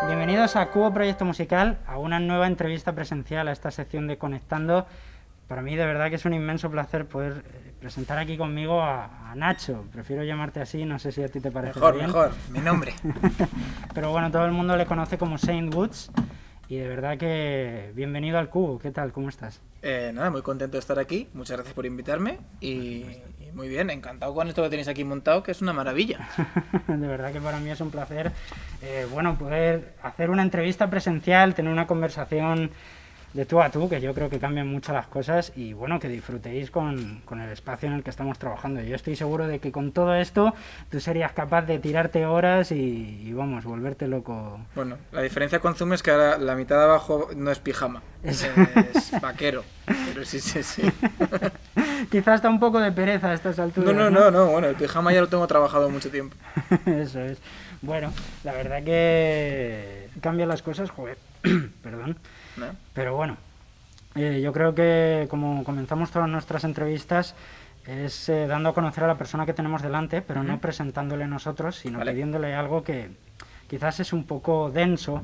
Bienvenidos a Cubo Proyecto Musical, a una nueva entrevista presencial a esta sección de Conectando. Para mí de verdad que es un inmenso placer poder presentar aquí conmigo a Nacho. Prefiero llamarte así, no sé si a ti te parece bien. Mejor, mi nombre. Pero bueno, todo el mundo le conoce como Saint Woods y de verdad que bienvenido al Cubo. ¿Qué tal? ¿Cómo estás? Nada, muy contento de estar aquí. Muchas gracias por invitarme y muy bien, encantado con esto que tenéis aquí montado, que es una maravilla. De verdad que para mí es un placer, poder hacer una entrevista presencial, tener una conversación de tú a tú, que yo creo que cambian mucho las cosas y bueno, que disfrutéis con el espacio en el que estamos trabajando. Yo estoy seguro de que con todo esto tú serías capaz de tirarte horas y vamos, volverte loco. Bueno, la diferencia con Zoom es que ahora la mitad de abajo no es pijama, es vaquero, pero sí. Quizás está un poco de pereza a estas alturas. No, bueno, el pijama ya lo tengo trabajado mucho tiempo. Eso es. Bueno, la verdad que cambian las cosas, joder, perdón. ¿No? Pero bueno, yo creo que como comenzamos todas nuestras entrevistas es dando a conocer a la persona que tenemos delante, pero no presentándole nosotros, sino pidiéndole algo que quizás es un poco denso,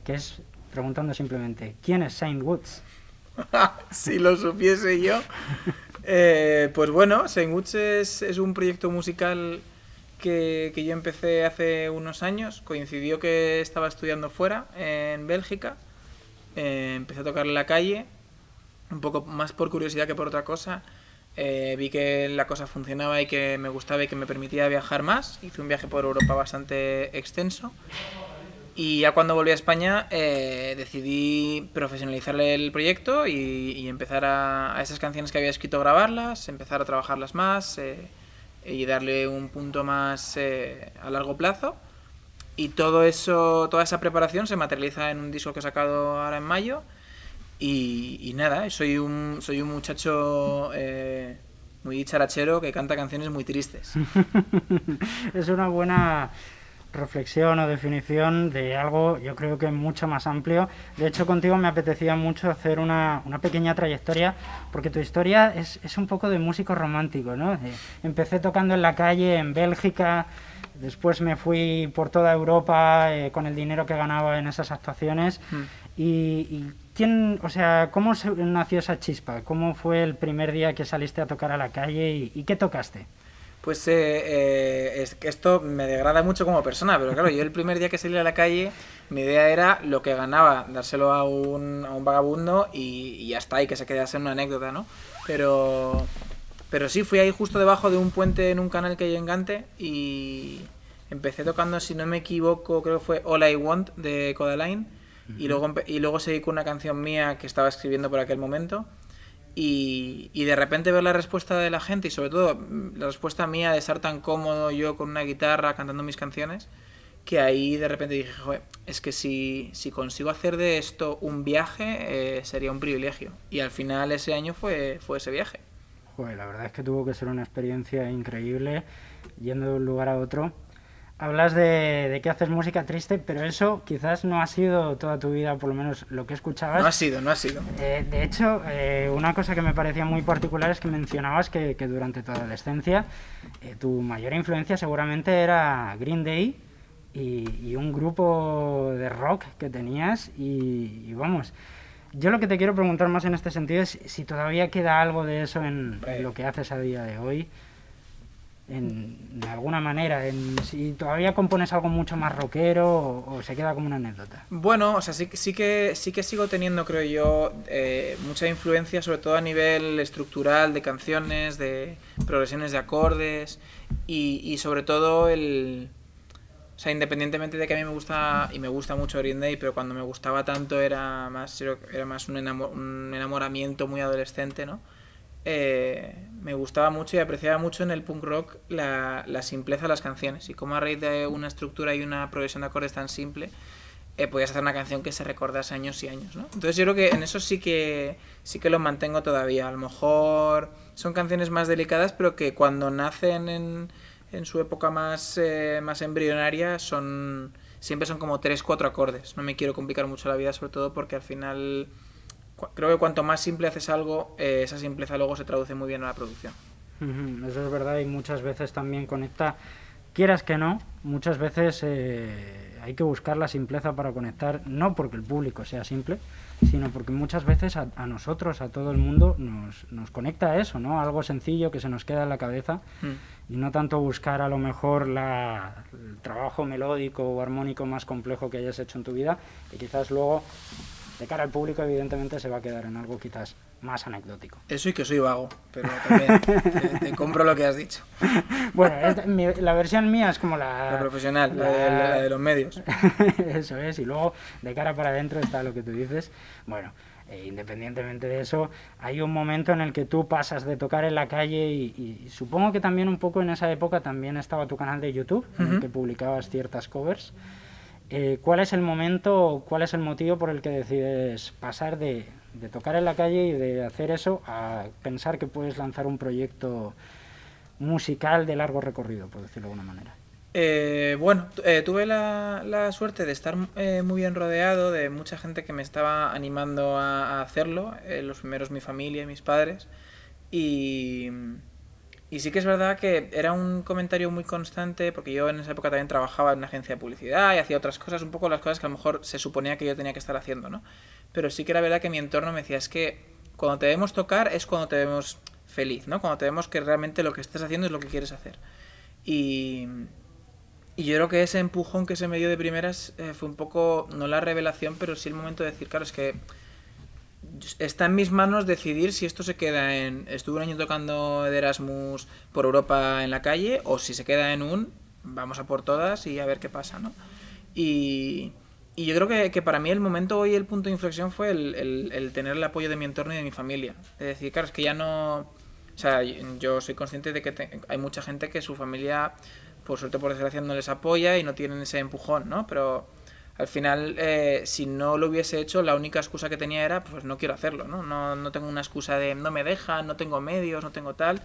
que es preguntando simplemente, ¿quién es Saint Woods? Si lo supiese yo. Pues bueno, Saint Woods es un proyecto musical que yo empecé hace unos años. Coincidió que estaba estudiando fuera, en Bélgica. Empecé a tocar en la calle, un poco más por curiosidad que por otra cosa. Vi que la cosa funcionaba y que me gustaba y que me permitía viajar más. Hice un viaje por Europa bastante extenso. Y ya cuando volví a España decidí profesionalizar el proyecto y empezar a esas canciones que había escrito grabarlas, empezar a trabajarlas más y darle un punto más a largo plazo. Y todo eso, toda esa preparación se materializa en un disco que he sacado ahora en mayo. Y nada, soy un muchacho muy dicharachero que canta canciones muy tristes. Es una buena reflexión o definición de algo yo creo que mucho más amplio. De hecho, contigo me apetecía mucho hacer una pequeña trayectoria, porque tu historia es un poco de músico romántico, ¿no? Empecé tocando en la calle en Bélgica, después me fui por toda Europa con el dinero que ganaba en esas actuaciones. Y ¿quién, o sea, cómo nació esa chispa? ¿Cómo fue el primer día que saliste a tocar a la calle y qué tocaste? Pues es que esto me degrada mucho como persona, pero claro, yo el primer día que salí a la calle, mi idea era lo que ganaba, dárselo a un vagabundo y ya está, y que se quedase en una anécdota, ¿no? Pero sí, fui ahí justo debajo de un puente en un canal que hay en Gante y empecé tocando, si no me equivoco, creo que fue All I Want de Codaline, y luego seguí con una canción mía que estaba escribiendo por aquel momento. Y de repente ver la respuesta de la gente y sobre todo la respuesta mía de estar tan cómodo yo con una guitarra cantando mis canciones, que ahí de repente dije, joder, es que si consigo hacer de esto un viaje sería un privilegio. Y al final ese año fue ese viaje. Joder, la verdad es que tuvo que ser una experiencia increíble yendo de un lugar a otro. Hablas de que haces música triste, pero eso quizás no ha sido toda tu vida, por lo menos lo que escuchabas. No ha sido. De hecho, una cosa que me parecía muy particular es que mencionabas que durante tu adolescencia tu mayor influencia seguramente era Green Day y un grupo de rock que tenías y vamos, yo lo que te quiero preguntar más en este sentido es si todavía queda algo de eso en lo que haces a día de hoy. De alguna manera, si todavía compones algo mucho más rockero o se queda como una anécdota. Bueno, o sea, sí que sigo teniendo, creo yo, mucha influencia, sobre todo a nivel estructural de canciones, de progresiones de acordes y sobre todo o sea, independientemente de que a mí me gusta mucho Green Day, pero cuando me gustaba tanto era más un enamoramiento muy adolescente, ¿no? Me gustaba mucho y apreciaba mucho en el punk rock la simpleza de las canciones y cómo a raíz de una estructura y una progresión de acordes tan simple podías hacer una canción que se recordase años y años, ¿no? Entonces yo creo que en eso sí que lo mantengo todavía. A lo mejor son canciones más delicadas, pero que cuando nacen en su época más embrionaria siempre son como 3-4 acordes. No me quiero complicar mucho la vida, sobre todo porque al final creo que cuanto más simple haces algo, esa simpleza luego se traduce muy bien a la producción. Eso es verdad y muchas veces también conecta quieras que no, muchas veces hay que buscar la simpleza para conectar, no porque el público sea simple, sino porque muchas veces a nosotros, a todo el mundo, nos conecta a eso, ¿no? Algo sencillo que se nos queda en la cabeza y no tanto buscar a lo mejor el trabajo melódico o armónico más complejo que hayas hecho en tu vida, y quizás luego, de cara al público, evidentemente se va a quedar en algo quizás más anecdótico. Eso y que soy vago, pero también te compro lo que has dicho. Bueno, la versión mía es como la profesional, la de los medios. Eso es, y luego de cara para adentro está lo que tú dices. Bueno, independientemente de eso, hay un momento en el que tú pasas de tocar en la calle y supongo que también un poco en esa época también estaba tu canal de YouTube, en el que publicabas ciertas covers. ¿Cuál es el momento, cuál es el motivo por el que decides pasar de tocar en la calle y de hacer eso a pensar que puedes lanzar un proyecto musical de largo recorrido, por decirlo de alguna manera? Tuve la suerte de estar muy bien rodeado de mucha gente que me estaba animando a hacerlo. Los primeros mi familia y mis padres. Y sí que es verdad que era un comentario muy constante, porque yo en esa época también trabajaba en una agencia de publicidad y hacía otras cosas, un poco las cosas que a lo mejor se suponía que yo tenía que estar haciendo, ¿no? Pero sí que era verdad que mi entorno me decía, es que cuando te vemos tocar es cuando te vemos feliz, ¿no? Cuando te vemos que realmente lo que estás haciendo es lo que quieres hacer. Y yo creo que ese empujón que se me dio de primeras fue un poco, no la revelación, pero sí el momento de decir, claro, es que está en mis manos decidir si esto se queda en estuve un año tocando de Erasmus por Europa en la calle, o si se queda en vamos a por todas y a ver qué pasa, ¿no? Y yo creo que para mí el momento y el punto de inflexión fue el tener el apoyo de mi entorno y de mi familia. Es decir, claro, es que ya no... O sea, yo soy consciente de que hay mucha gente que su familia, por suerte o por desgracia, no les apoya y no tienen ese empujón, ¿no? Pero al final, si no lo hubiese hecho, la única excusa que tenía era, pues no quiero hacerlo, ¿no? No tengo una excusa de no me dejan, no tengo medios, no tengo tal.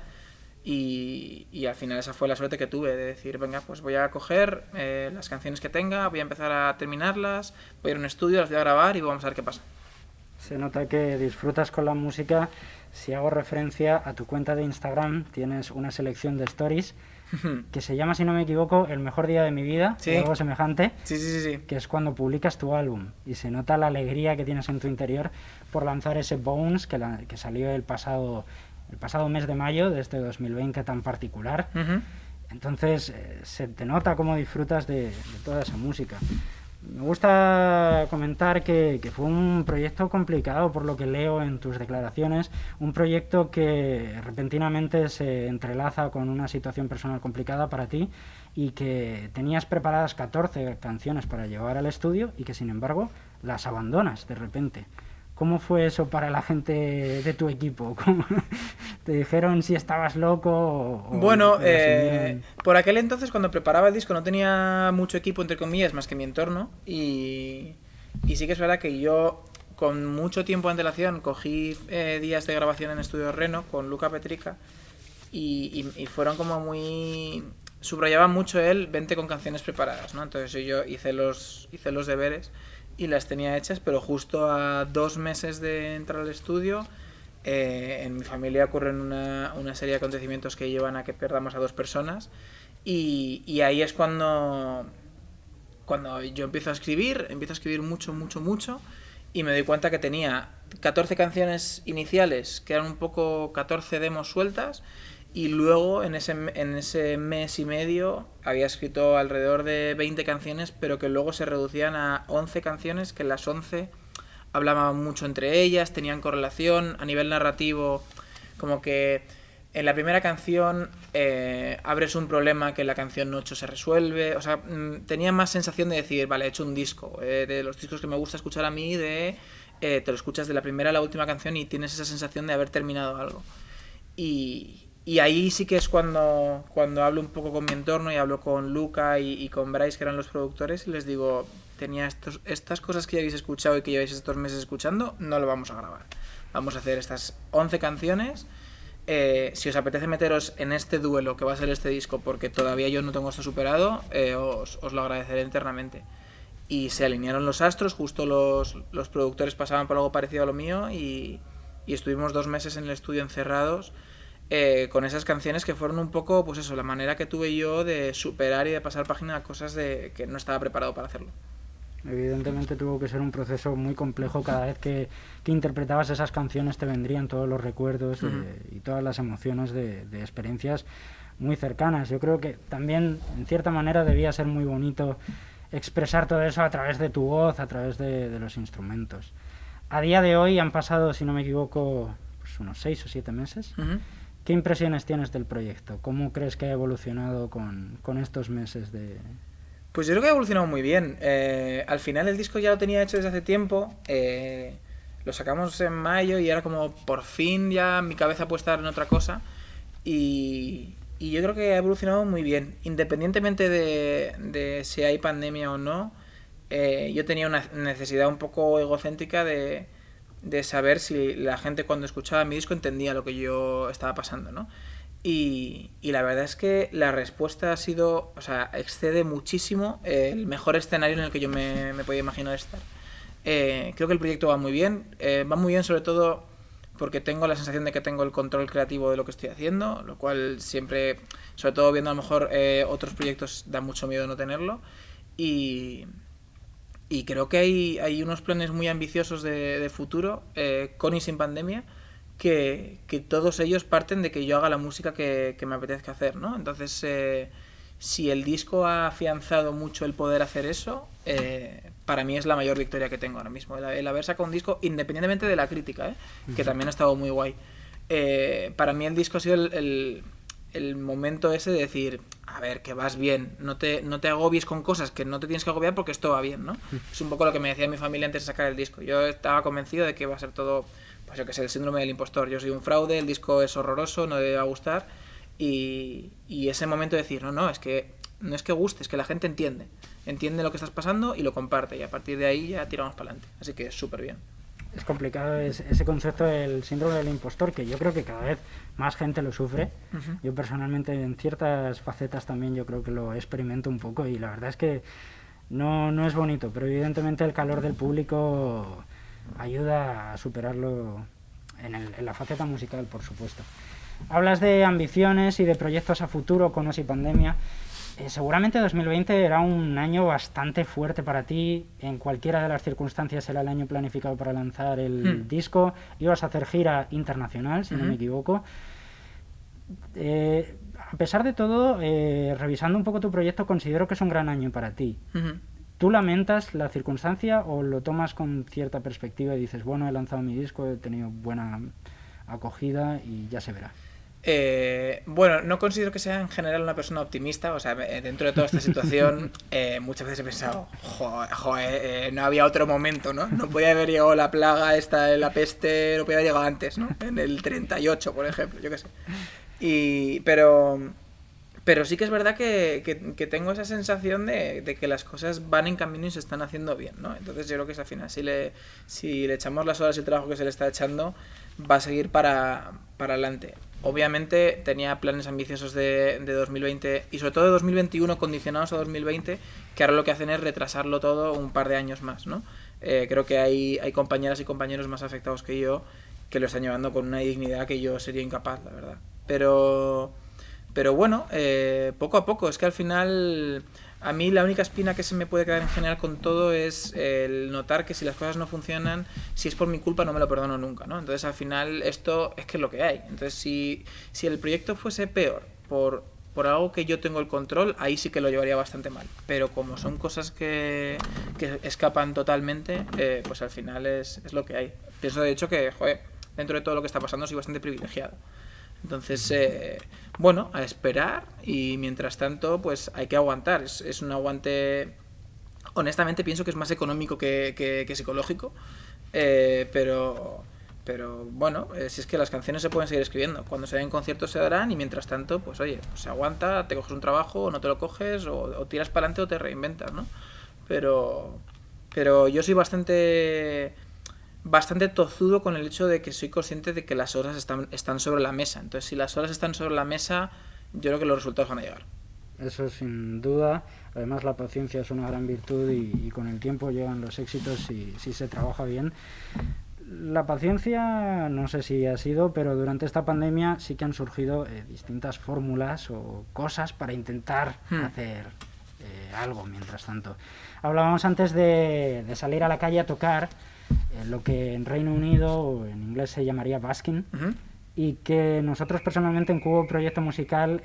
Y al final esa fue la suerte que tuve, de decir, venga, pues voy a coger las canciones que tenga, voy a empezar a terminarlas, voy a ir a un estudio, las voy a grabar y vamos a ver qué pasa. Se nota que disfrutas con la música. Si hago referencia a tu cuenta de Instagram, tienes una selección de stories que se llama, si no me equivoco, El mejor día de mi vida, ¿Sí? O algo semejante, Sí. que es cuando publicas tu álbum, y se nota la alegría que tienes en tu interior por lanzar ese Bones que salió el pasado mes de mayo de este 2020 tan particular. Entonces se te nota cómo disfrutas de toda esa música. Me gusta comentar que fue un proyecto complicado, por lo que leo en tus declaraciones, un proyecto que repentinamente se entrelaza con una situación personal complicada para ti, y que tenías preparadas 14 canciones para llevar al estudio y que sin embargo las abandonas de repente. ¿Cómo fue eso para la gente de tu equipo? ¿Cómo te dijeron si estabas loco? Bueno, por aquel entonces, cuando preparaba el disco, no tenía mucho equipo, entre comillas, más que mi entorno. Y sí que es verdad que yo, con mucho tiempo de antelación, cogí días de grabación en Estudio Reno con Luca Petrica. Y fueron como muy... Subrayaba mucho él, vente con canciones preparadas, ¿no? Entonces yo hice los deberes y las tenía hechas, pero justo a 2 meses de entrar al estudio, en mi familia ocurren una serie de acontecimientos que llevan a que perdamos a 2 personas, y ahí es cuando yo empiezo a escribir mucho, y me doy cuenta que tenía 14 canciones iniciales, que eran un poco 14 demos sueltas, y luego en ese mes y medio había escrito alrededor de 20 canciones, pero que luego se reducían a 11 canciones, que las 11 hablaban mucho entre ellas, tenían correlación a nivel narrativo, como que en la primera canción abres un problema que en la canción 8 se resuelve. O sea, tenía más sensación de decir, vale, he hecho un disco, de los discos que me gusta escuchar a mí, te lo escuchas de la primera a la última canción y tienes esa sensación de haber terminado algo. Y ahí sí que es cuando hablo un poco con mi entorno y hablo con Luca y con Bryce, que eran los productores, y les digo, tenía estas cosas que ya habéis escuchado y que lleváis estos meses escuchando, no lo vamos a grabar. Vamos a hacer estas 11 canciones. Si os apetece meteros en este duelo que va a ser este disco, porque todavía yo no tengo esto superado, os lo agradeceré eternamente. Y se alinearon los astros, justo los productores pasaban por algo parecido a lo mío, y estuvimos 2 meses en el estudio encerrados, con esas canciones que fueron un poco, pues eso, la manera que tuve yo de superar y de pasar página a cosas de que no estaba preparado para hacerlo. Evidentemente tuvo que ser un proceso muy complejo. Cada vez que interpretabas esas canciones te vendrían todos los recuerdos y todas las emociones de experiencias muy cercanas. Yo creo que también, en cierta manera, debía ser muy bonito expresar todo eso a través de tu voz, a través de los instrumentos. A día de hoy han pasado, si no me equivoco, pues unos 6 o 7 meses. ¿Qué impresiones tienes del proyecto? ¿Cómo crees que ha evolucionado con estos meses de...? Pues yo creo que ha evolucionado muy bien. Al final el disco ya lo tenía hecho desde hace tiempo. Lo sacamos en mayo y era como por fin ya mi cabeza puede estar en otra cosa. Y yo creo que ha evolucionado muy bien. Independientemente de si hay pandemia o no, yo tenía una necesidad un poco egocéntrica de saber si la gente cuando escuchaba mi disco entendía lo que yo estaba pasando, ¿no? Y la verdad es que la respuesta ha sido, o sea, excede muchísimo el mejor escenario en el que yo me podía imaginar estar. Creo que el proyecto va muy bien sobre todo porque tengo la sensación de que tengo el control creativo de lo que estoy haciendo, lo cual siempre, sobre todo viendo a lo mejor otros proyectos, da mucho miedo no tenerlo. Y creo que hay unos planes muy ambiciosos de futuro, con y sin pandemia, que todos ellos parten de que yo haga la música que me apetezca hacer, ¿no? Entonces, si el disco ha afianzado mucho el poder hacer eso, para mí es la mayor victoria que tengo ahora mismo. El haber sacado un disco, independientemente de la crítica, que también ha estado muy guay. Para mí el disco ha sido el momento ese de decir, a ver, que vas bien, no te agobies con cosas que no te tienes que agobiar porque esto va bien, ¿no? Es un poco lo que me decía mi familia antes de sacar el disco. Yo estaba convencido de que va a ser todo, pues yo que sé, el síndrome del impostor. Yo soy un fraude, el disco es horroroso, no debe gustar. Y ese momento de decir, no es que guste, es que la gente entiende lo que estás pasando y lo comparte, y a partir de ahí ya tiramos para adelante. Así que súper bien. Es complicado ese concepto del síndrome del impostor, que yo creo que cada vez más gente lo sufre. Yo personalmente en ciertas facetas también yo creo que lo experimento un poco, y la verdad es que no es bonito, pero evidentemente el calor del público ayuda a superarlo en la faceta musical, por supuesto. Hablas de ambiciones y de proyectos a futuro con OS y pandemia. Seguramente 2020 era un año bastante fuerte para ti. En cualquiera de las circunstancias era el año planificado para lanzar el disco. Ibas a hacer gira internacional, si no me equivoco. A pesar de todo, revisando un poco tu proyecto, considero que es un gran año para ti. ¿Tú lamentas la circunstancia o lo tomas con cierta perspectiva y dices, bueno, he lanzado mi disco, he tenido buena acogida y ya se verá? Bueno, no considero que sea en general una persona optimista. O sea, dentro de toda esta situación, muchas veces he pensado, no había otro momento, ¿no? No podía haber llegado la plaga esta, la peste, no podía haber llegado antes, ¿no? En el 38, por ejemplo, yo qué sé. Pero sí que es verdad que tengo esa sensación de que las cosas van en camino y se están haciendo bien, ¿no? Entonces yo creo que es al final, si le echamos las horas y el trabajo que se le está echando, va a seguir para adelante. Obviamente tenía planes ambiciosos de 2020 y sobre todo de 2021 condicionados a 2020, que ahora lo que hacen es retrasarlo todo un par de años más, ¿no? Creo que hay compañeras y compañeros más afectados que yo que lo están llevando con una dignidad que yo sería incapaz, la verdad. Pero bueno, poco a poco. Es que al final a mí la única espina que se me puede quedar en general con todo es el notar que si las cosas no funcionan, si es por mi culpa no me lo perdono nunca, ¿no? Entonces al final esto es que es lo que hay. Entonces si el proyecto fuese peor por algo que yo tengo el control, ahí sí que lo llevaría bastante mal. Pero como son cosas que escapan totalmente, pues al final es lo que hay. Pienso de hecho que, dentro de todo lo que está pasando soy bastante privilegiado. Entonces, bueno, a esperar, y mientras tanto pues hay que aguantar. Es un aguante, honestamente pienso que es más económico que psicológico, pero bueno, si es que las canciones se pueden seguir escribiendo, cuando se den conciertos se darán, y mientras tanto pues oye, pues se aguanta, te coges un trabajo o no te lo coges, o tiras para adelante o te reinventas, ¿no? Pero yo soy bastante tozudo con el hecho de que soy consciente de que las horas están sobre la mesa. Entonces, si las horas están sobre la mesa, yo creo que los resultados van a llegar. Eso sin duda. Además, la paciencia es una gran virtud y con el tiempo llegan los éxitos si se trabaja bien. La paciencia, no sé si ha sido, pero durante esta pandemia sí que han surgido distintas fórmulas o cosas para intentar hacer algo mientras tanto. Hablábamos antes de salir a la calle a tocar, lo que en Reino Unido en inglés se llamaría busking, y que nosotros personalmente en Cubo Proyecto Musical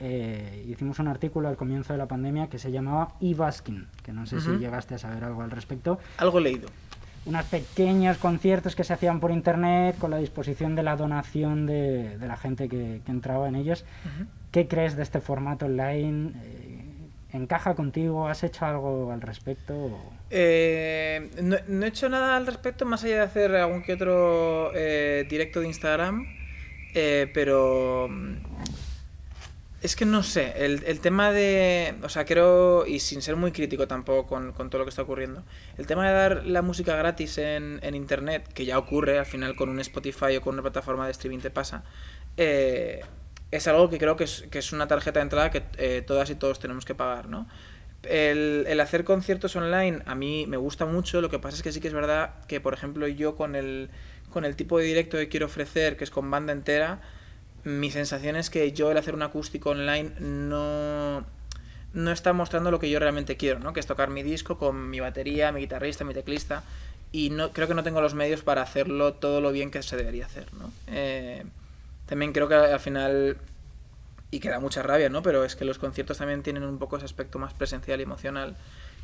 hicimos un artículo al comienzo de la pandemia que se llamaba e-busking, que no sé si llegaste a saber algo al respecto. Algo leído. Unos pequeños conciertos que se hacían por internet con la disposición de la donación de la gente que entraba en ellos. ¿Qué crees de este formato online? ¿Encaja contigo? ¿Has hecho algo al respecto? No he hecho nada al respecto, más allá de hacer algún que otro directo de Instagram, pero es que no sé, el tema de... O sea, creo, y sin ser muy crítico tampoco con todo lo que está ocurriendo, el tema de dar la música gratis en internet, que ya ocurre al final con un Spotify o con una plataforma de streaming te pasa, es algo que creo que es una tarjeta de entrada que todas y todos tenemos que pagar, ¿no? El hacer conciertos online a mí me gusta mucho, lo que pasa es que sí que es verdad que, por ejemplo, yo con el tipo de directo que quiero ofrecer, que es con banda entera, mi sensación es que yo el hacer un acústico online no está mostrando lo que yo realmente quiero, ¿no? Que es tocar mi disco con mi batería, mi guitarrista, mi teclista, y creo que no tengo los medios para hacerlo todo lo bien que se debería hacer, ¿no? También creo que al final, y que da mucha rabia, ¿no? Pero es que los conciertos también tienen un poco ese aspecto más presencial y emocional,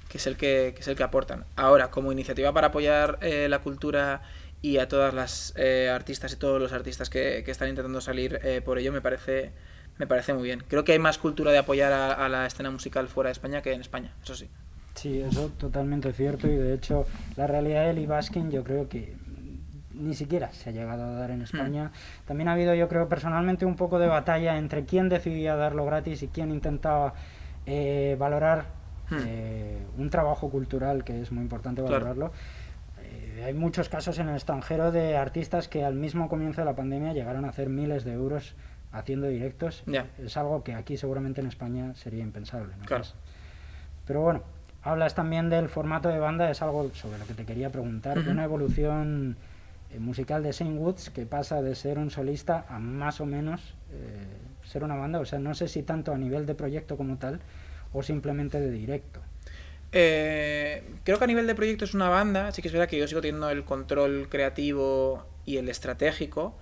que es el que aportan. Ahora, como iniciativa para apoyar la cultura y a todas las artistas y todos los artistas que están intentando salir por ello, me parece muy bien. Creo que hay más cultura de apoyar a la escena musical fuera de España que en España, eso sí. Sí, eso totalmente cierto, y de hecho la realidad del e-busking yo creo que ni siquiera se ha llegado a dar en España. También ha habido, yo creo personalmente, un poco de batalla entre quién decidía darlo gratis y quién intentaba valorar un trabajo cultural, que es muy importante valorarlo. Claro. Hay muchos casos en el extranjero de artistas que al mismo comienzo de la pandemia llegaron a hacer miles de euros haciendo directos. Es algo que aquí seguramente en España sería impensable, ¿no? Claro. Pero bueno, hablas también del formato de banda, es algo sobre lo que te quería preguntar, de una evolución musical de Shane Woods, que pasa de ser un solista a más o menos ser una banda. O sea, no sé si tanto a nivel de proyecto como tal o simplemente de directo. Creo que a nivel de proyecto es una banda. Sí que es verdad que yo sigo teniendo el control creativo y el estratégico,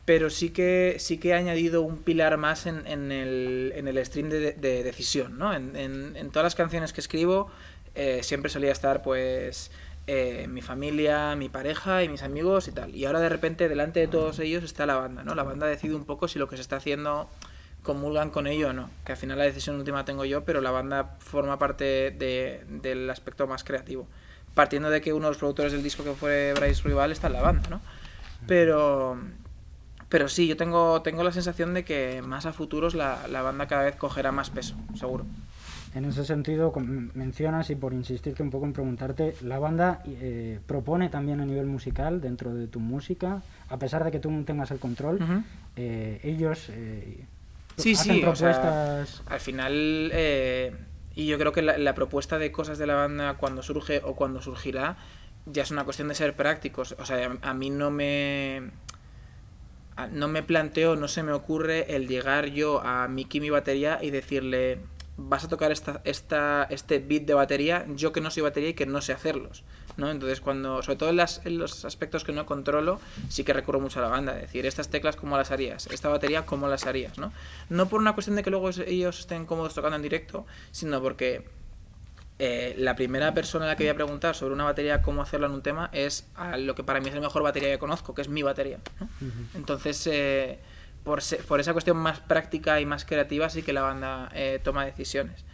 pero sí que he añadido un pilar más en el stream de decisión, ¿no? En todas las canciones que escribo siempre solía estar pues mi familia, mi pareja y mis amigos y tal. Y ahora de repente delante de todos ellos está la banda, ¿no? La banda decide un poco si lo que se está haciendo comulgan con ello o no. Que al final la decisión última tengo yo, pero la banda forma parte del aspecto más creativo. Partiendo de que uno de los productores del disco, que fue Bryce Rival, está en la banda, ¿no? Pero sí, yo tengo la sensación de que más a futuros la banda cada vez cogerá más peso, seguro. En ese sentido, mencionas, y por insistirte un poco en preguntarte, ¿la banda propone también a nivel musical dentro de tu música? A pesar de que tú no tengas el control, ellos hacen propuestas... O sea, al final, y yo creo que la propuesta de cosas de la banda cuando surge o cuando surgirá ya es una cuestión de ser prácticos. O sea, a mí no me planteo, no se me ocurre el llegar yo a Miki, mi batería, y decirle: vas a tocar este beat de batería, yo que no soy batería y que no sé hacerlos, ¿no? Entonces, sobre todo en los aspectos que no controlo, sí que recurro mucho a la banda, es decir, estas teclas cómo las harías, esta batería cómo las harías, ¿no? No por una cuestión de que luego ellos estén cómodos tocando en directo, sino porque la primera persona a la que voy a preguntar sobre una batería, cómo hacerla en un tema, es a lo que para mí es la mejor batería que conozco, que es mi batería, ¿no? Entonces, por esa cuestión más práctica y más creativa, sí que la banda toma decisiones.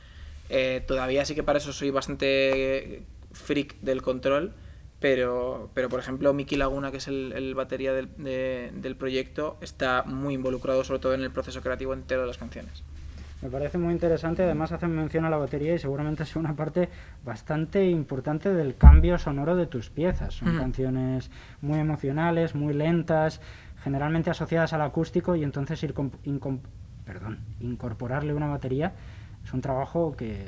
Todavía sí que para eso soy bastante freak del control, pero por ejemplo Miki Laguna, que es el batería del proyecto, está muy involucrado sobre todo en el proceso creativo entero de las canciones. Me parece muy interesante, además hacen mención a la batería y seguramente es una parte bastante importante del cambio sonoro de tus piezas. Son canciones muy emocionales, muy lentas, generalmente asociadas al acústico, y entonces incorporarle una batería es un trabajo que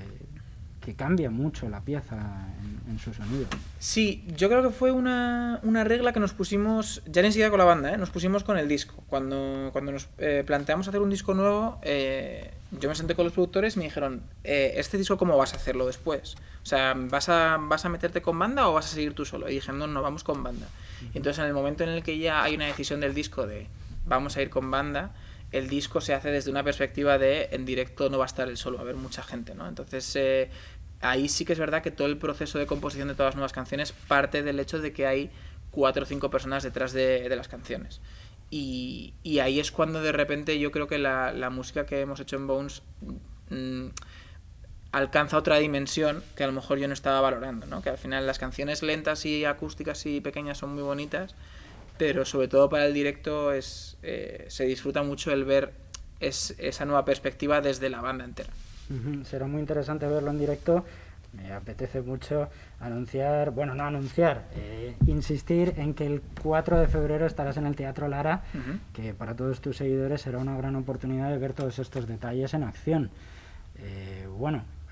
que cambia mucho la pieza en su sonido. Sí, yo creo que fue una regla que nos pusimos, ya ni siquiera con la banda, nos pusimos con el disco. Cuando nos planteamos hacer un disco nuevo, yo me senté con los productores y me dijeron, ¿este disco cómo vas a hacerlo después? O sea, ¿vas a meterte con banda o vas a seguir tú solo? Y dije, no, vamos con banda. Y entonces en el momento en el que ya hay una decisión del disco de vamos a ir con banda, el disco se hace desde una perspectiva de en directo no va a estar él solo, va a haber mucha gente, ¿no? Entonces ahí sí que es verdad que todo el proceso de composición de todas las nuevas canciones parte del hecho de que hay 4 o 5 personas detrás de las canciones. Y ahí es cuando de repente yo creo que la música que hemos hecho en Bones alcanza otra dimensión que a lo mejor yo no estaba valorando, ¿no? Que al final las canciones lentas y acústicas y pequeñas son muy bonitas, pero sobre todo para el directo se disfruta mucho el ver esa nueva perspectiva desde la banda entera. Será muy interesante verlo en directo. Me apetece mucho insistir en que el 4 de febrero estarás en el Teatro Lara, que para todos tus seguidores será una gran oportunidad de ver todos estos detalles en acción.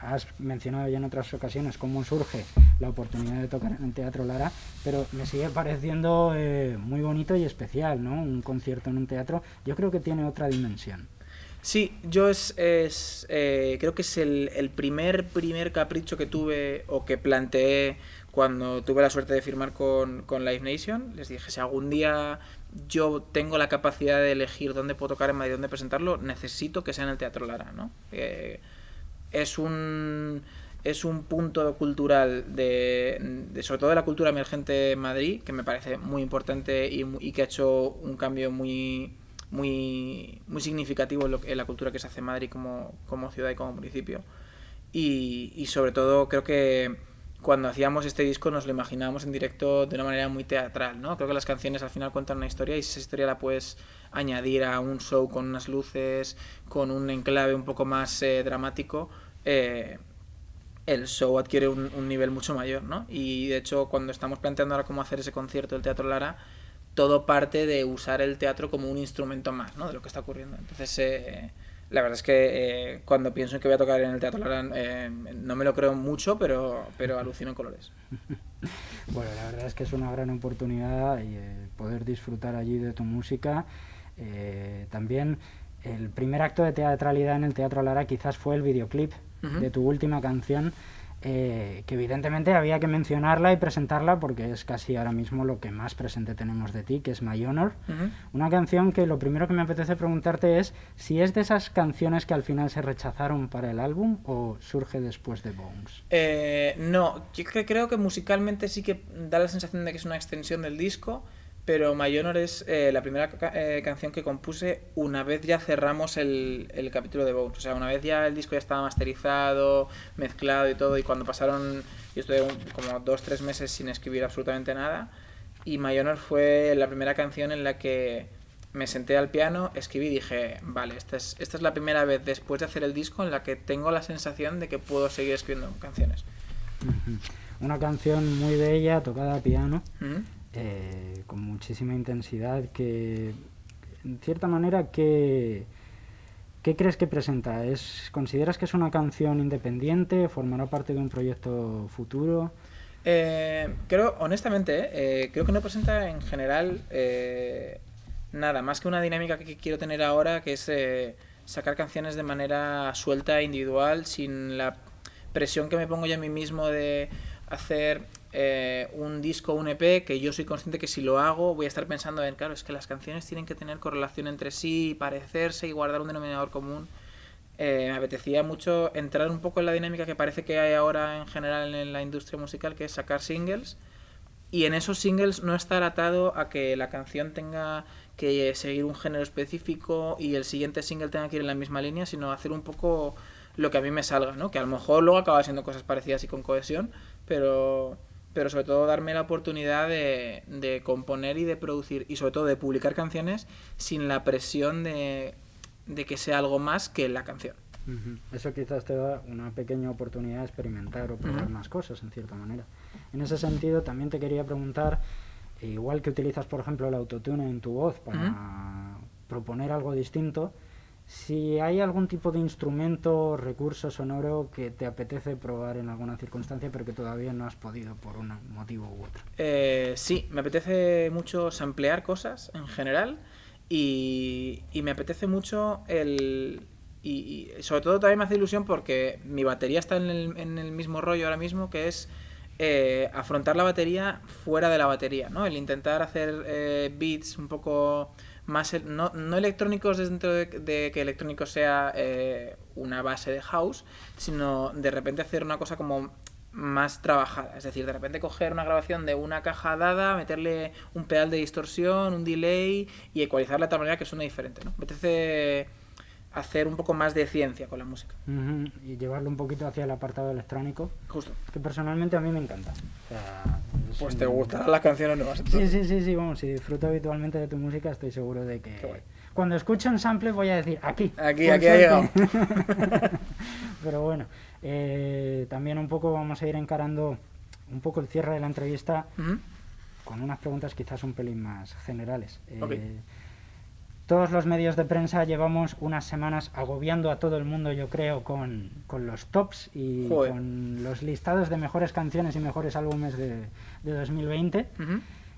Has mencionado ya en otras ocasiones cómo surge la oportunidad de tocar en el Teatro Lara, pero me sigue pareciendo muy bonito y especial, ¿no? Un concierto en un teatro, yo creo que tiene otra dimensión. Sí, yo creo que es el primer capricho que tuve o que planteé cuando tuve la suerte de firmar con Live Nation. Les dije, si algún día yo tengo la capacidad de elegir dónde puedo tocar en Madrid, dónde presentarlo, necesito que sea en el Teatro Lara, ¿no? Es un punto cultural sobre todo de la cultura emergente en Madrid, que me parece muy importante y que ha hecho un cambio muy significativo en la cultura que se hace en Madrid como ciudad y como municipio. Y sobre todo creo que cuando hacíamos este disco nos lo imaginábamos en directo de una manera muy teatral, ¿no? Creo que las canciones al final cuentan una historia y esa historia la puedes añadir a un show con unas luces, con un enclave un poco más dramático. El show adquiere un nivel mucho mayor, ¿no? Y de hecho cuando estamos planteando ahora cómo hacer ese concierto del Teatro Lara, todo parte de usar el teatro como un instrumento más, ¿no? De lo que está ocurriendo. Entonces la verdad es que cuando pienso en que voy a tocar en el Teatro Lara no me lo creo mucho, pero alucino en colores. Bueno, la verdad es que es una gran oportunidad y poder disfrutar allí de tu música. También el primer acto de teatralidad en el Teatro Lara quizás fue el videoclip de tu última canción, que evidentemente había que mencionarla y presentarla porque es casi ahora mismo lo que más presente tenemos de ti, que es My Honor. Una canción que lo primero que me apetece preguntarte es si es de esas canciones que al final se rechazaron para el álbum o surge después de Bones. No, yo creo que musicalmente sí que da la sensación de que es una extensión del disco, pero My Honor es la primera canción que compuse una vez ya cerramos el capítulo de Bones. O sea, una vez ya el disco ya estaba masterizado, mezclado y todo, y cuando pasaron, yo estuve como 2-3 meses sin escribir absolutamente nada, y My Honor fue la primera canción en la que me senté al piano, escribí y dije, vale, esta es la primera vez después de hacer el disco en la que tengo la sensación de que puedo seguir escribiendo canciones. Una canción muy bella, tocada a piano. Con muchísima intensidad, que en cierta manera ¿qué crees que presenta? ¿Consideras que es una canción independiente? ¿Formará parte de un proyecto futuro? Creo, honestamente, creo que no presenta en general nada más que una dinámica que quiero tener ahora, que es sacar canciones de manera suelta, individual, sin la presión que me pongo yo a mí mismo de hacer un disco o un EP, que yo soy consciente que si lo hago voy a estar pensando en, claro, es que las canciones tienen que tener correlación entre sí, parecerse y guardar un denominador común. Me apetecía mucho entrar un poco en la dinámica que parece que hay ahora en general en la industria musical, que es sacar singles, y en esos singles no estar atado a que la canción tenga que seguir un género específico y el siguiente single tenga que ir en la misma línea, sino hacer un poco lo que a mí me salga, ¿no? Que a lo mejor luego acaba siendo cosas parecidas y con cohesión, pero sobre todo darme la oportunidad de componer y de producir, y sobre todo de publicar canciones sin la presión de que sea algo más que la canción. Eso quizás te da una pequeña oportunidad de experimentar o probar más cosas, en cierta manera. En ese sentido, también te quería preguntar, igual que utilizas, por ejemplo, el autotune en tu voz para proponer algo distinto, Si hay algún tipo de instrumento, recurso sonoro que te apetece probar en alguna circunstancia, pero que todavía no has podido por un motivo u otro. Sí, me apetece mucho samplear cosas en general y me apetece mucho y sobre todo también me hace ilusión porque mi batería está en el mismo rollo ahora mismo, que es afrontar la batería fuera de la batería, ¿no? El intentar hacer beats un poco más no electrónicos dentro de que electrónico sea una base de house, sino de repente hacer una cosa como más trabajada, es decir, de repente coger una grabación de una caja dada, meterle un pedal de distorsión, un delay y ecualizarla de tal manera que suene diferente, ¿no? Me apetece hacer un poco más de ciencia con la música. Y llevarlo un poquito hacia el apartado electrónico, Justo. que personalmente a mí me encanta. O sea, Pues te gustarán las canciones nuevas. Sí, vamos, si disfruto habitualmente de tu música, estoy seguro de que cuando escucho un sample voy a decir, aquí ha llegado. Pero bueno, también un poco vamos a ir encarando un poco el cierre de la entrevista con unas preguntas quizás un pelín más generales. Todos los medios de prensa llevamos unas semanas agobiando a todo el mundo, yo creo, con los tops y con los listados de mejores canciones y mejores álbumes de 2020.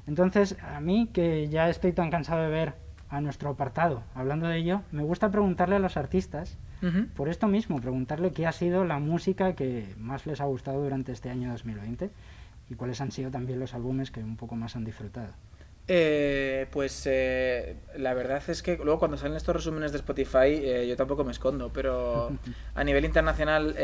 Entonces, a mí, que ya estoy tan cansado de ver a nuestro apartado hablando de ello, me gusta preguntarle a los artistas, por esto mismo, preguntarle qué ha sido la música que más les ha gustado durante este año 2020 y cuáles han sido también los álbumes que un poco más han disfrutado. La verdad es que luego cuando salen estos resúmenes de Spotify yo tampoco me escondo, pero a nivel internacional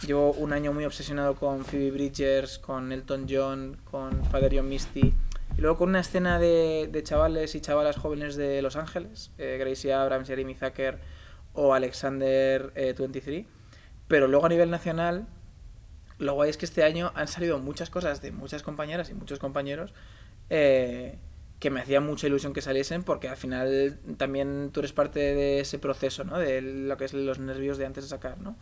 llevo un año muy obsesionado con Phoebe Bridgers, con Elton John, con Father John Misty y luego con una escena de chavales y chavalas jóvenes de Los Ángeles, Gracie Abrams, Jeremy Zucker o Alexander 23, pero luego a nivel nacional lo guay es que este año han salido muchas cosas de muchas compañeras y muchos compañeros que me hacía mucha ilusión que saliesen porque al final también tú eres parte de ese proceso, ¿no? De lo que es los nervios de antes de sacar, ¿no?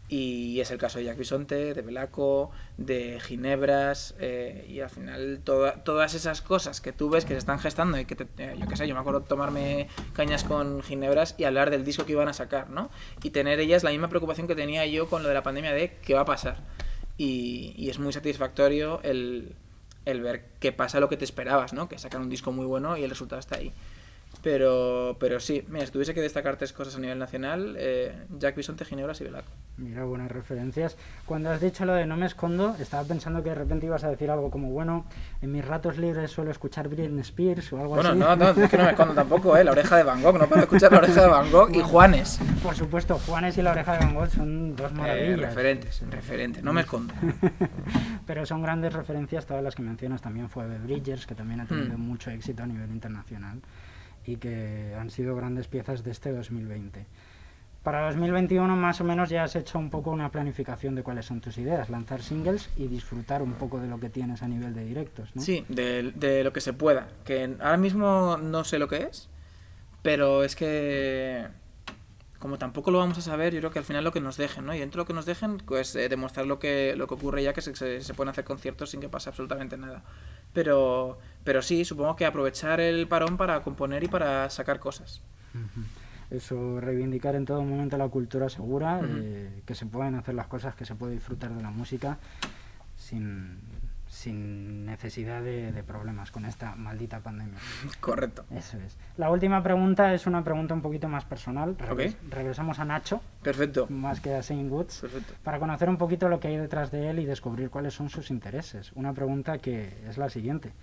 Y es el caso de Jack Bisonte, de Belaco, de Ginebras y al final todas esas cosas que tú ves que se están gestando y que yo qué sé, yo me acuerdo tomarme cañas con Ginebras y hablar del disco que iban a sacar, ¿no? Y tener ellas la misma preocupación que tenía yo con lo de la pandemia de qué va a pasar y es muy satisfactorio el ver que pasa lo que te esperabas, ¿no? Que sacan un disco muy bueno y el resultado está ahí. Pero sí, mira, si tuviese que destacar tres cosas a nivel nacional, Jack Bisonte, Ginebras y Belaco. Mira, buenas referencias. Cuando has dicho lo de No me escondo, estaba pensando que de repente ibas a decir algo como, bueno, en mis ratos libres suelo escuchar Britney Spears o algo así. Bueno, no, es que no me escondo tampoco, La Oreja de Van Gogh, no para escuchar La Oreja de Van Gogh y Juanes. Por supuesto, Juanes y La Oreja de Van Gogh son dos maravillas. Referentes, no me escondo. Pero son grandes referencias, todas las que mencionas. También fue Phoebe Bridgers, que también ha tenido mucho éxito a nivel internacional y que han sido grandes piezas de este 2020. Para 2021 más o menos ya has hecho un poco una planificación de cuáles son tus ideas, lanzar singles y disfrutar un poco de lo que tienes a nivel de directos, ¿no? Sí, de lo que se pueda, que ahora mismo no sé lo que es, pero es que como tampoco lo vamos a saber, yo creo que al final lo que nos dejen, ¿no? Y dentro de lo que nos dejen, pues demostrar lo que ocurre ya, que se pueden hacer conciertos sin que pase absolutamente nada. Pero sí, supongo que aprovechar el parón para componer y para sacar cosas. Eso, reivindicar en todo momento la cultura segura, que se pueden hacer las cosas, que se puede disfrutar de la música sin necesidad de problemas con esta maldita pandemia. Correcto. Eso es. La última pregunta es una pregunta un poquito más personal. Okay. Regresamos a Nacho. Perfecto. Más que a Saint Woods. Perfecto. Para conocer un poquito lo que hay detrás de él y descubrir cuáles son sus intereses. Una pregunta que es la siguiente.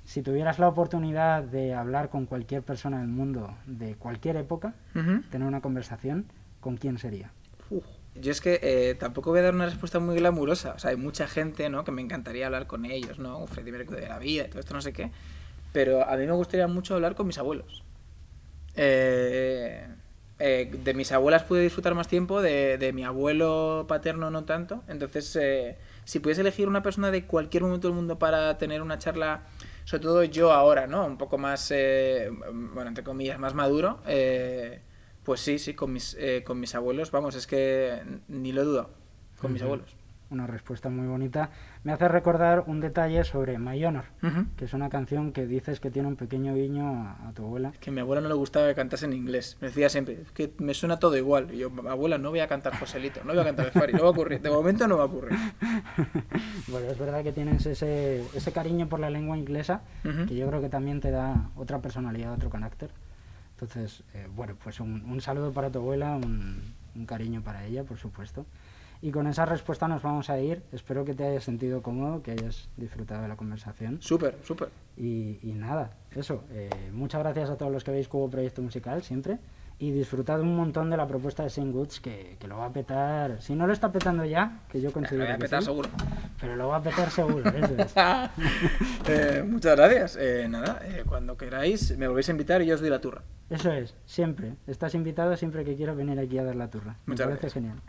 Si tuvieras la oportunidad de hablar con cualquier persona del mundo de cualquier época, tener una conversación, ¿con quién sería? Yo es que tampoco voy a dar una respuesta muy glamurosa. O sea, hay mucha gente, ¿no?, que me encantaría hablar con ellos, ¿no? Un Freddie Mercury de la vida y todo esto, no sé qué. Pero a mí me gustaría mucho hablar con mis abuelos. De mis abuelas pude disfrutar más tiempo, de mi abuelo paterno no tanto. Entonces, si pudiese elegir una persona de cualquier momento del mundo para tener una charla, sobre todo yo ahora, ¿no?, un poco más, bueno, entre comillas, más maduro, pues sí, con mis abuelos, vamos, es que ni lo he dudado, con mis abuelos. una respuesta muy bonita. Me hace recordar un detalle sobre My Honor, que es una canción que dices que tiene un pequeño guiño a tu abuela. Que a mi abuela no le gustaba que cantase en inglés. Me decía siempre, es que me suena todo igual. Y yo, abuela, no voy a cantar Joselito, no voy a cantar el Fari, no va a ocurrir. De momento no va a ocurrir. Bueno, es verdad que tienes ese cariño por la lengua inglesa, que yo creo que también te da otra personalidad, otro carácter. Entonces, bueno, pues un saludo para tu abuela, un cariño para ella, por supuesto. Y con esa respuesta nos vamos a ir. Espero que te hayas sentido cómodo, que hayas disfrutado de la conversación. Súper, súper. Y nada, eso. Muchas gracias a todos los que veis Cubo Proyecto Musical siempre. Y disfrutad un montón de la propuesta de Saint Woods, que lo va a petar. Si no lo está petando ya, que yo considero lo va a que petar sí, seguro. pero lo va a petar seguro, eso es. Muchas gracias. Nada, cuando queráis me volvéis a invitar y yo os doy la turra. Eso es, siempre. Estás invitado siempre que quieras venir aquí a dar la turra. Me Muchas parece gracias. genial.